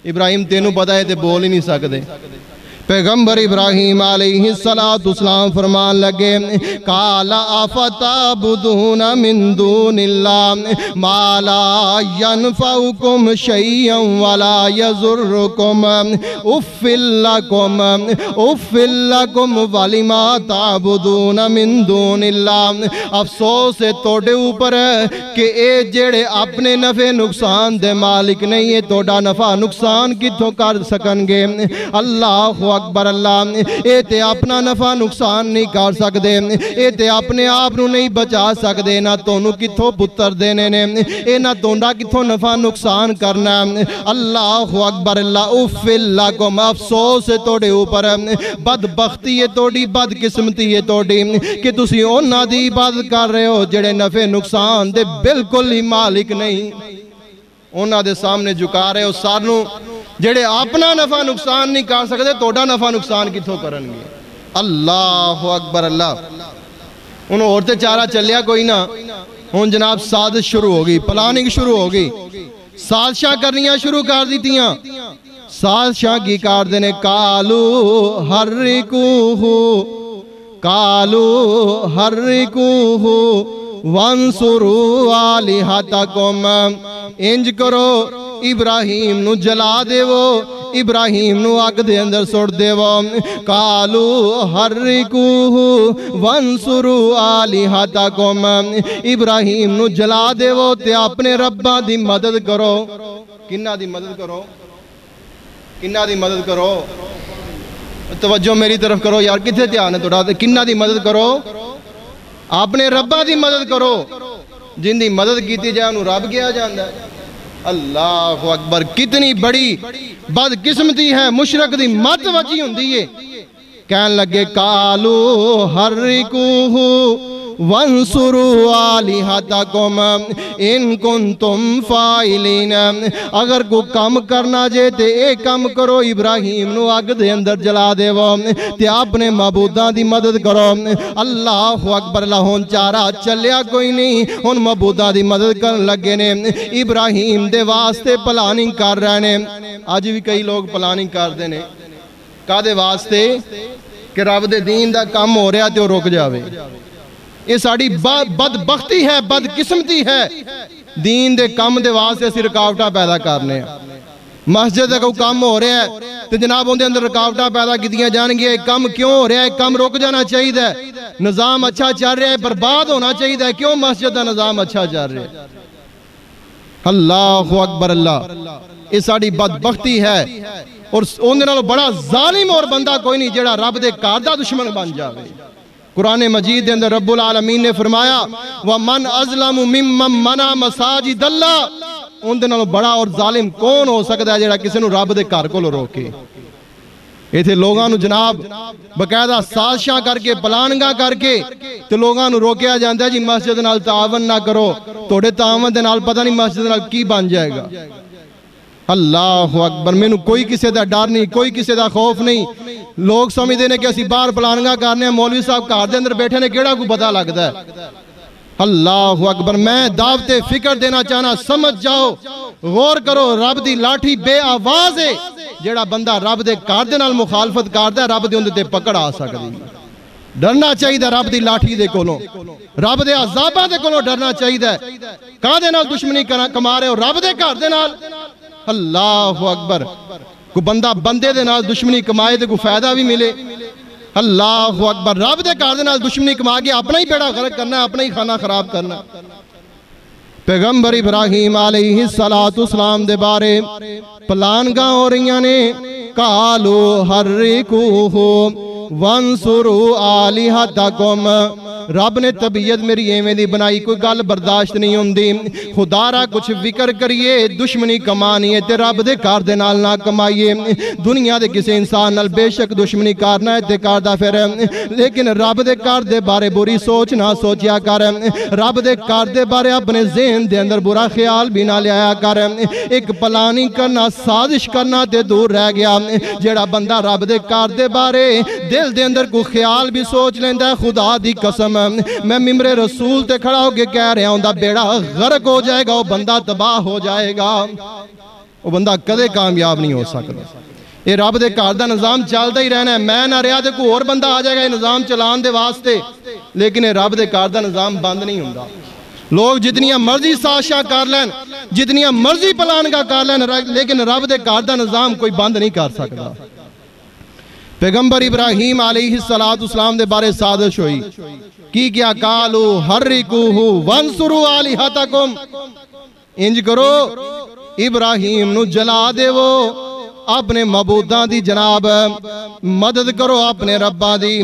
ابراہیم تینوں پتہ ہے تے بول ہی نہیں سکدے۔ پیغمبر ابراہیم علیہ السلام فرمان لگے قال افتعبدون من دون اللہ ما لا ينفعکم شیئا ولا یضرکم اف لکم ولما تعبدون من دون اللہ، افسوس ہے توڑے اوپر کہ اے جڑے اپنے نفع نقصان دے مالک نہیں ہے، توڑا نفع نقصان کتوں کر سکن گے۔ اللہ اکبر، اللہ اے تے اپنا نفع نقصان نہیں کر سکدے، اے تے اپنے آپ نو نہیں بچا سکدے، نہ تونوں کتھوں پتر دینے نے، اے نہ تونڈا کتھوں نفع نقصان کرنا۔ اللہ اکبر، اللہ اف لکم، افسوس ہے توڑے اوپر، بدبختی ہے توڑی، بدقسمتی ہے توڑی کہ تسی انہاں دی عبادت کر رہے ہو جڑے نفع نقصان دے بالکل ہی مالک نہیں، انہاں دے سامنے جھکا رہے ہو سارنوں جڑے اپنا نفع نقصان نہیں کر سکتے، توڑا نفع نقصان کتھوں کرن گے۔ اللہ اکبر، اللہ انہوں اور تے چارہ چلیا کوئی نہ، ہون جناب سازش شروع ہوگی، پلاننگ شروع ہوگی، سازشاں کرنیاں شروع کر دیتیاں، سازشاں کی کار دینے قالو حرکوہ وانصروا آلہتکم، انج کرو ابراہیم نو جلا دے وہ، ابراہیم نو آگ دے اندر سوڑ دے وہ، قالو حرکوہ وانصروا آلہتکم، ابراہیم نو جلا دے وہ تے اپنے ربہ دی مدد کرو۔ کنہ دی مدد کرو؟ کنہ دی مدد کرو؟ توجہ میری طرف کرو یار، کتھے دھیان ہے توڑا، کنہ دی مدد کرو؟ اپنے ربہ دی مدد کرو، جن دی مدد کیتی جائے انہوں رب کیا جاندہ ہے۔ اللہ اکبر، کتنی بڑی بدقسمتی ہے، مشرک دی مت وجی ہوں دیئے۔ کہن لگے قالو حرکوہ وانصروا آلہتکم ان کنتم فاعلین۔ اگر کو کام کرنا جے تے اے کام کرو، ابراہیم نو اگ دے اندر جلا دے وہ تے اپنے معبوداں دی مدد کرو۔ اللہ اکبر، لہون چارہ چلیا کوئی نہیں، ان معبوداں دی مدد کرن لگے نے، ابراہیم دے واسطے پلاننگ کر رہے نے۔ آج بھی کئی لوگ پلاننگ کر دے نے کادے واسطے کہ رب دے دین دا کام ہو رہا تے وہ رک جاوے۔ یہ ساڑی بدبختی ہے، بدقسمتی ہے، دین دے کام دے واسطے اسی رکاوٹاں پیدا کرنے ہیں۔ مسجد کا کام ہو رہا ہے تو جناب ان دے اندر رکاوٹاں پیدا کیتیاں جان گیا، ایک کام کیوں ہو رہا ہے، ایک کام رک جانا چاہیے، نظام اچھا چل رہا ہے، برباد ہونا چاہیے، کیوں مسجد دا نظام اچھا چل رہا ہے؟ اللہ اکبر، اللہ، یہ ساڑی بدبختی ہے۔ اور ان دے نالوں بڑا ظالم اور بندہ کوئی نہیں جڑا رب دے گھر دا دشمن بن جاوے۔ قرآن مجید دے اندر رب العالمین نے فرمایا وَمَنْ أَظْلَمُ مِمَّنْ مَنَعَ مَسَاجِدَ اللَّهِ، ان دے نالوں بڑا اور ظالم کون ہو سکتا ہے جڑا کسی نو رب دے گھر کو روکے؟ یہ تھے لوگاں نو جناب بقاعدہ سازشاں کر کے، پلانگاں کر کے تو لوگاں نو روکیا جاندا ہے جی مسجد نال تعاون نہ کرو، توڑے تعاون دے نال پتہ نہیں مسجد نال کی بن جائے گا۔ اللہ اکبر، میں نو کوئی کسی دا ڈر نہیں، کوئی کسی دا خوف نہیں۔ لوگ سمجھ دینے کہ اسی باہر پلانگاں کرنے ہیں، مولوی صاحب گھر دے اندر بیٹھے نے کیڑا کو پتہ لگتا ہے۔ اللہ اکبر، میں دعوت فکر دینا چاہنا، سمجھ جاؤ، غور کرو، رب دی لاٹھی بے آواز ہے، جیڑا بندہ رب دے گھر دے نال مخالفت کردا ہے رب دے اندر تے پکڑ آ سکدی۔ ڈرنا چاہیے رب دی لاٹھی دے کولوں، رب دے عذاباں دے کولوں ڈرنا چاہیے۔ کہاں دے نال دشمنی کما رہے ہو؟ رب دے گھر دے نال۔ اللہ اکبر، کو بندہ بندے دے نال دشمنی کمائے تے کو فائدہ بھی ملے۔ اللہ اکبر، رب دے گھر دے نال دشمنی کما کے اپنا ہی بیڑا غرق کرنا ہے، اپنا ہی کھانا خراب کرنا۔ پیغمبر ابراہیم علیہ السلام دے بارے پلانگاں ہو رہی نے، قالو حرکوہ وانصروا آلہتکم۔ رب نے طبیعت میری ایویں دی بنائی، کوئی گل برداشت نہیں ہوندی، خدا را کچھ فکر کریے، دشمنی کمانی ہے تے رب دے گھر دے نال نہ کمائیے۔ دنیا دے کسی انسان نال بے شک دشمنی کرنا ہے تے کردا پھر، لیکن رب دے گھر دے بارے بری سوچ نہ سوچیا کر، رب دے گھر دے بارے اپنے ذہن دے اندر برا خیال بھی نہ لیا کر۔ ایک پلاننگ کرنا، سازش کرنا تے دور رہ گیا۔ جیڑا بندہ رب دے گھر دے بارے دل دے اندر کو خیال بھی سوچ لیندا ہے، خدا دی قسم میں ممبر رسول تے کھڑا ہو کے کہہ رہا ہوں، بیڑا غرق ہو جائے گا، وہ بندہ تباہ ہو جائے گا، وہ بندہ کدے کامیاب نہیں ہو سکتا۔ یہ رب دے گھر دا نظام چلدا ہی رہنا ہے، میں نہ رہا تے کوئی اور بندہ آ جائے گا یہ نظام چلان دے واسطے، لیکن یہ رب دے گھر دا نظام بند نہیں ہوندا۔ لوگ جتنیاں مرضی سازشاں کر لین، جتنیاں مرضی پلانگاں کر لین، لیکن رب دے گھر دا نظام کوئی بند نہیں کر سکتا۔ پیغمبر ابراہیم علیہ السلام دے بارے سازش ہوئی کی کیا؟ قالو حرکوہ وانصروا آلہتکم، انج کرو ابراہیم نو جلا دے، وہ اپنے معبوداں دی جناب مدد کرو، اپنے رباں دی۔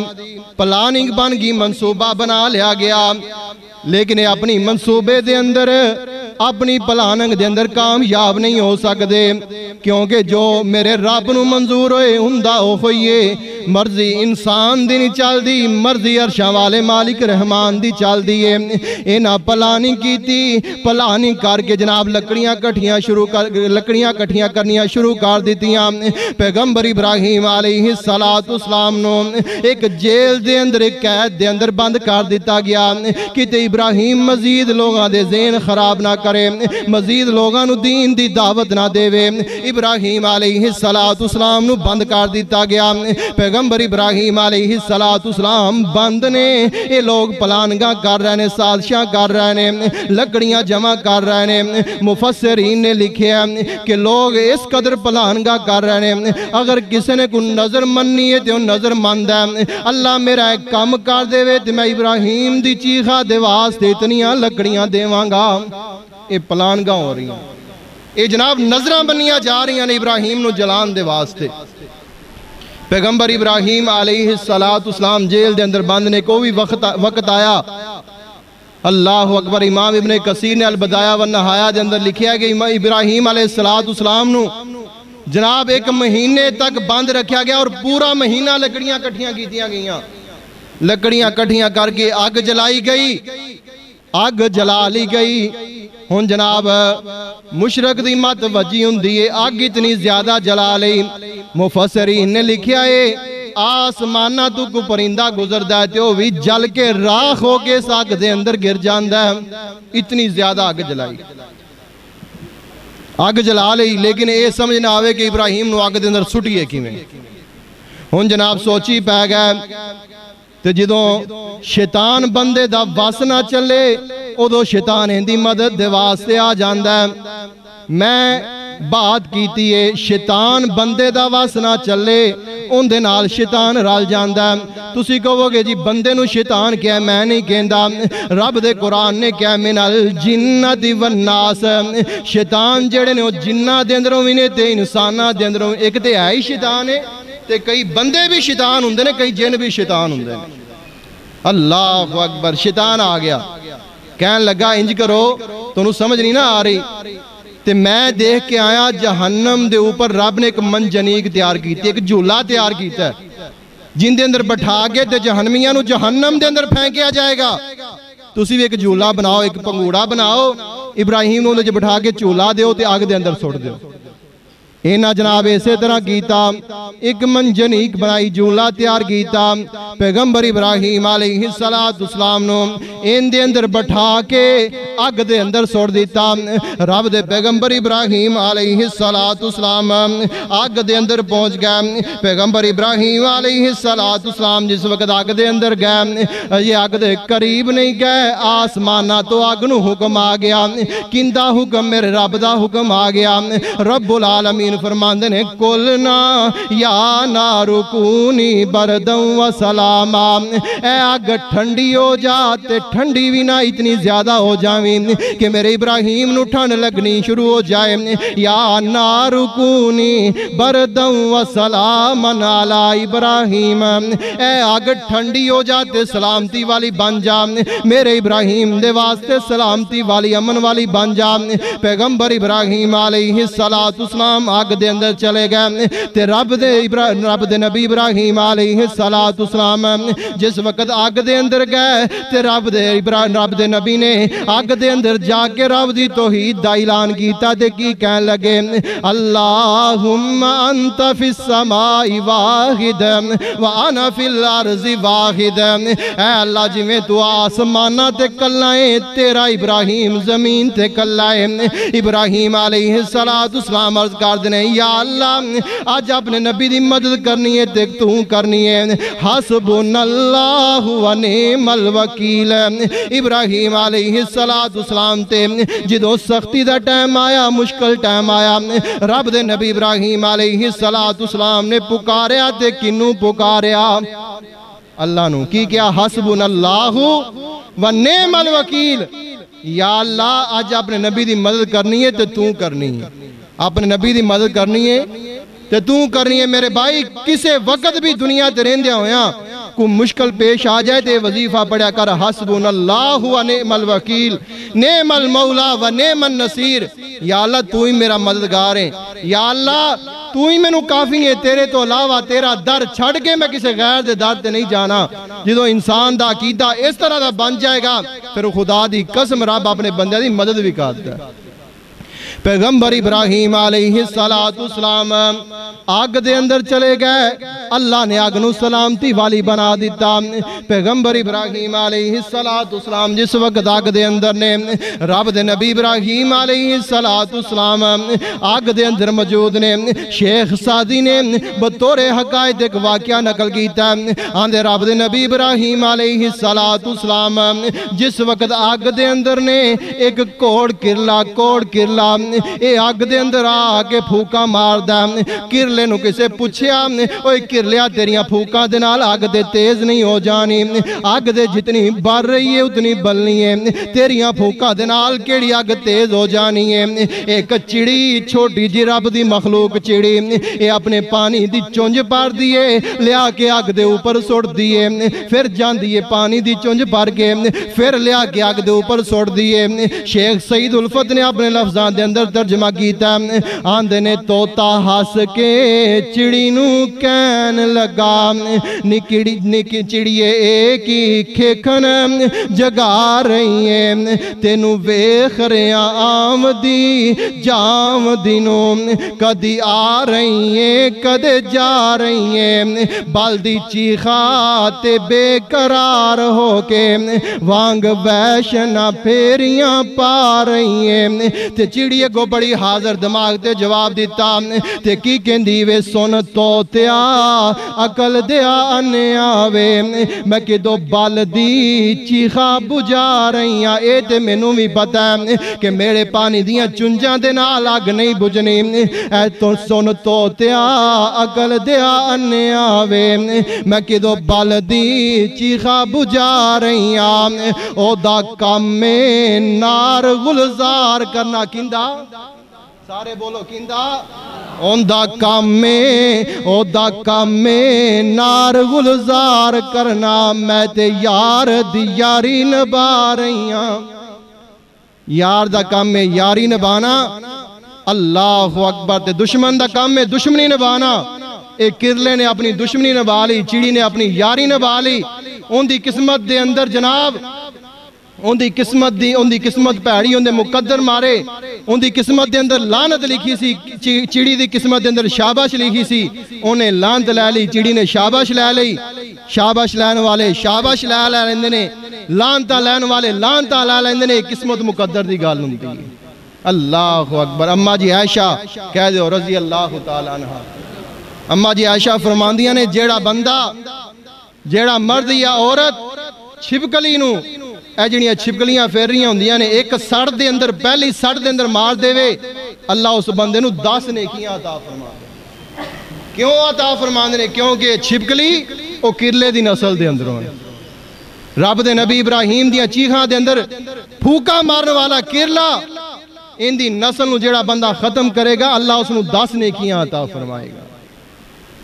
پلاننگ بن گئی، منصوبہ بنا لیا گیا، لیکن اپنی منصوبے دے اندر، اپنی پلاننگ دے اندر کامیاب نہیں ہو سکتے، کیونکہ جو میرے رب نو منظور ہوئے ہندہ ہوئیے، مرضی انسان دی نہیں چل دی، مرضی عرشاں والے مالک رحمان دی چل دیئے۔ انہاں پلاننگ کی تھی، پلاننگ کر کے جناب لکڑیاں کٹھیاں کرنیاں شروع کر دیتیاں۔ پیغمبر ابراہیم علیہ السلام نو ایک جیل دے اندر، ایک قید دے اندر بند کر دیتا گیا کہ ابراہیم مزید لوگاں دے ذہن خراب نہ کرے، مزید لوگاں نو دین دی دعوت نہ دے وے۔ ابراہیم علیہ السلام نو بند کر دیتا گیا۔ پیغمبر ابراہیم علیہ السلام بند نے، یہ لوگ پلانگاں کر رہے نے، سازشاں کر رہے نے، لکڑیاں جمع کر رہے نے۔ مفسرین نے لکھیا کہ لوگ اس قدر پلانگاں کر رہے نے، اگر کسی نے کوئی نظر مننی ہے تو نظر مند ہے، اللہ میرا ایک کام کر دے وے تو میں ابراہیم دی چیخا دے واسطے اتنیاں لکڑیاں دیواں گا۔ یہ پلانگاں ہو رہی ہیں، یہ جناب نظرہ بنیاں جا رہی ہیں ابراہیم نو جلان دے واسطے۔ پیغمبر ابراہیم علیہ السلام جیل دے اندر بند نے، کوئی وقت آیا، اللہ اکبر، امام ابن کثیر نے البدایہ والنہایہ دے اندر لکھیا کہ ابراہیم علیہ السلام نو جناب ایک مہینے تک بند رکھیا گیا اور پورا مہینہ لکڑیاں کٹھیاں کیتیاں گئیاں، لکڑیاں کٹھیاں کر کے آگ جلائی گئی، آگ جلا لی گئی۔ ہن جناب مشرق دی مت وجی ہوندی ہے، آگ اتنی زیادہ جلا لئی، مفسرین نے لکھیا ہے آسمانہ تو کو پرندہ گزردا ہے تے او وی جل کے راکھ ہو کے اس آگ دے اندر گر جاندا ہے، اتنی زیادہ آگ جلائی، آگ جلا لئی، لیکن اے سمجھ نہ آوے کہ ابراہیم نو آگ دے اندر سٹیے کیویں۔ ہن جناب سوچی پہ گئے تے جدوں شیطان بندے دا وس نہ چلے ادو شیطان ہندی مدد دے واسطے آ جاندا ہے۔ میں بات کیتی ہے شیطان بندے دا وس نہ چلے ان دے نال شیطان رل جاندا ہے۔ تسی کہو گے جی بندے نو شیطان کیا ہے، میں نہیں کہندا، رب دے قرآن نے کیا من الجنۃ والناس، شیطان جڑے نے وہ جنہ دے اندروں وی نے تے انساناں دے اندروں، ایک تے ہے ہی شیطان ہے تے کئی بندے بھی شیطان ہوندے نے، کئی جن بھی شیطان ہوندے نے۔ اللہ اکبر، شیطان آ گیا کہن لگا انج کرو، تو نو سمجھ نہیں نہ آ رہی، تے میں دیکھ کے آیا جہنم دے اوپر رب نے ایک منجنیق تیار کیتی، ایک جھولا تیار کیتا ہے جن دے اندر بٹھا کے تے جہنمیاں نو جہنم دے اندر پھینکیا جائے گا۔ تسی بھی ایک جھولا بناؤ، ایک پنگوڑا بناؤ، ابراہیم نو جو بٹھا کے جھولا دیو تے آگ دے اندر سوڑ دیو۔ اینا جناب اسی طرح کیتا، ایک منجنیق بنائی، جھولا تیار کیتا، پیغمبر ابراہیم علیہ السلام نو ان دے اندر بٹھا کے آگ دے اندر سوڑ دیتا۔ رب دے پیغمبر ابراہیم علیہ السلام آگ دے اندر پہنچ گئے۔ پیغمبر ابراہیم علیہ السلام جس وقت آگ دے اندر گئے، یہ آگ دے قریب نہیں گئے، آسمانہ تو آگ نو حکم آ گیا۔ کندہ حکم؟ میرے رب دا حکم آ گیا۔ رب العالمین فرماندے نے کلنا یا نارو کونی بردن و سلاما، اے آگ ٹھنڈی ہو جاتے، ٹھنڈی بھی نہ اتنی زیادہ ہو جائیں کہ میرے ابراہیم نو ٹھنڈ لگنی شروع ہو جائے۔ یا نارو کونی بردن و سلاما علی ابراہیم، اے آگ ٹھنڈی ہو جاتے سلامتی والی بن جا، میرے ابراہیم دے واسطے سلامتی والی امن والی بن جا۔ پیغمبر ابراہیم علیہ السلام آگ دے اندر چلے گئے تے رب دے نبی ابراہیم علیہ السلام جس وقت آگ دے اندر گئے تے رب دے نبی نے آگ دے اندر جا کے رب دی توحید دا اعلان کیتا تے کی کہن لگے اللہم انت فی السماء واحد وانا فی الارض واحد، اے اللہ جی میں تو آسمانہ تے کلائیں، تیرا ابراہیم زمین تے کلائیں۔ ابراہیم علیہ السلام عرض کر دینے یا اللہ آج اپنے نبی دی مدد کرنی ہے تے تو کرنی ہے، حسبنا اللہ و نعم الوکیل۔ ابراہیم علیہ السلام تے جدو سختی دا ٹائم آیا، مشکل ٹائم آیا، رب دے نبی ابراہیم علیہ السلام نے پکاریا تے کنوں پکاریا؟ اللہ نو۔ کی کیا؟ حسبنا اللہ و نعم الوکیل، یا اللہ آج اپنے نبی دی مدد کرنی ہے تے تو کرنی ہے، اپنے نبی دی مدد کرنی ہے تے تو کرنی ہے۔ میرے بھائی کسے وقت بھی دنیا تے رہندے ہویاں کو مشکل پیش آ جائے تے وظیفہ پڑھیا کر حسبنا اللہ و نعم الوکیل، نعم المولا و نعم النصیر، یا اللہ تو ہی میرا مددگار ہے، یا اللہ تو ہی میں نو کافی ہے، تیرے تو علاوہ تیرا در چھڑ کے میں کسے غیر دے در تے نہیں جانا۔ جدو انسان دا عقیدہ اس طرح دا بن جائے گا پھر خدا دی قسم رب اپنے بندے دی مدد بھی کرتا ہے۔ پیغمبر ابراہیم علیہ السلام آگ دے اندر چلے گئے، اللہ نے آگ نو سلامتی والی بنا دیتا۔ پیغمبر ابراہیم علیہ السلام جس وقت آگ دے اندر نے رب دے نبی ابراہیم علیہ السلام آگ دے اندر موجود نے، شیخ سعدی نے بطور حقائق ایک واقعہ نقل کیتا ہے، آندے رب دے نبی ابراہیم علیہ السلام جس وقت آگ دے اندر نے ایک کوڑ کرلا اے آگ دے اندر آکے پھوکا مار دا، کرلے نو کسے پوچھیا اوے کرلیا تیریاں پھوکا دے نال آگ دے تیز نہیں ہو جانی، آگ دے جتنی بڑھ رہی ہے اتنی بلنی ہے، تیریاں پھوکا دے نال کیڑی آگ تیز ہو جانی ہے۔ ایک چڑی چھوٹی جی رب دی مخلوق چڑی اے اپنے پانی دی چونج پار دیئے لیا کے آگ دے اوپر سوڑ دیئے، پھر جان دیئے پانی دی چونج پار کے پھر لیا کے آگ دے اوپر سوڑ دیئے۔ شیخ سید الفت نے اپنے لفظان دے اندر ترجمہ کیتا، آندے نے توتا ہس کے چڑی نو کہن لگا نکی چڑیے ایک ہی کھیکھن جگا رہی ہے تینو ویکھ رہا آمدی جام دنوں کدی آ رہی ہیں کدے جا رہی ہیں بالدی چیخا تے بے قرار ہو کے وانگ ویشنا پھیریاں پا رہی ہیں تے چڑیے کو بڑی حاضر دماغ تے جواب دیتا تے کی کہندی وے سن توتیا عقل دیا انے آوے میں کہ دو بالدی چیخا بجا رہی ہیں اے تے میں نو بھی پتا ہے کہ میرے پانی دیاں چنجاں دے نال آگ نہیں بجنی اے تو سن توتیا عقل دیا انے آوے میں کہ دو بالدی چیخا بجا رہی ہیں او دا کام میں نار گلزار کرنا کیندہ سارے بولو کیندہ اون دا کام میں نار گلزار کرنا میں تے یار دی یاری نبا رہی ہاں یار دا کام میں یاری نبانا اللہ اکبر تے دشمن دا کام میں دشمنی نبانا ایک کرلے نے اپنی دشمنی نبا لی چیڑی نے اپنی یاری نبا لی ان دی قسمت دے اندر جناب ان دی قسمت پیڑی ان دے مقدر مارے ان دی قسمت دے اندر لعنت لکھی سی چیڑی دی قسمت دے اندر شاباش لکھی سی انہیں لعنت لے لی چیڑی نے شاباش لے لی شاباش لین والے شاباش لے لیندے نے لعنتاں لین والے لعنتاں لے لیندے نے قسمت مقدر دی گل ہوندی ہے اللہ اکبر اماں جی عائشہ کہہ دیو رضی اللہ تعالی عنہ اماں جی عائشہ فرماندیاں نے جیڑا بندہ جیڑا مرد یا عورت چھپکلی نو اے جنیاں چھپکلیاں پھیر رہی ہوندیاں نے ایک سڑ دے اندر پہلی سڑ دے اندر مار دے وے اللہ اس بندے نو 10 نیکیاں عطا فرما دے کیوں عطا فرما دے کیونکہ چھپکلی او کرلے دی نسل دے اندر ہونے رب دے نبی ابراہیم دیاں چیخاں دے اندر پھوکا مارنے والا کرلا ان دی نسل نو جیڑا بندہ ختم کرے گا اللہ اس نو 10 نیکیاں عطا فرمائے گا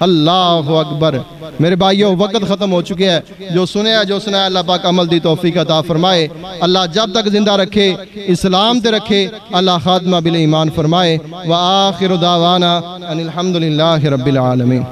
اللہ اکبر میرے بھائیوں وقت ختم ہو چکے ہیں جو سنیا اللہ پاک عمل دی توفیق عطا فرمائے اللہ جب تک زندہ رکھے اسلام تے رکھے اللہ خاتمہ بالایمان فرمائے وآخر دعوانا ان الحمدللہ رب العالمین